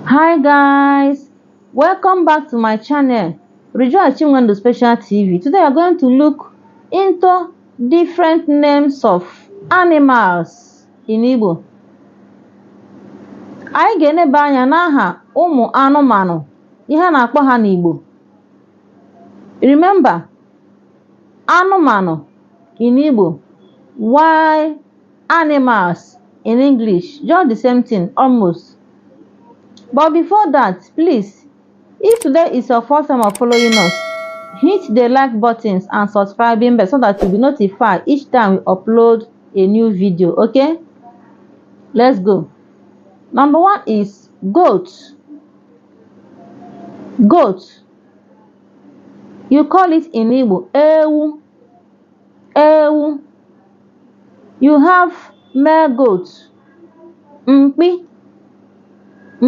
Hi guys, welcome back to my channel Rejoice Chinwendu Special TV. Today we are going to look into different names of animals in Igbo. Anyị ga-eneba anya n'aha ụmụ anụmanụ ihe a na-akpọ ha n'Igbo. Remember, anụmanụ in Igbo, wild animals in English, just the same thing almost. But before that, please, if today is your first time of following us, hit the like buttons and subscribing bell so that you'll be notified each time we upload a new video. Okay, let's go. Number one is goat. Goat, you call it in Igbo ewu. Ewu. You have male goat, mpi.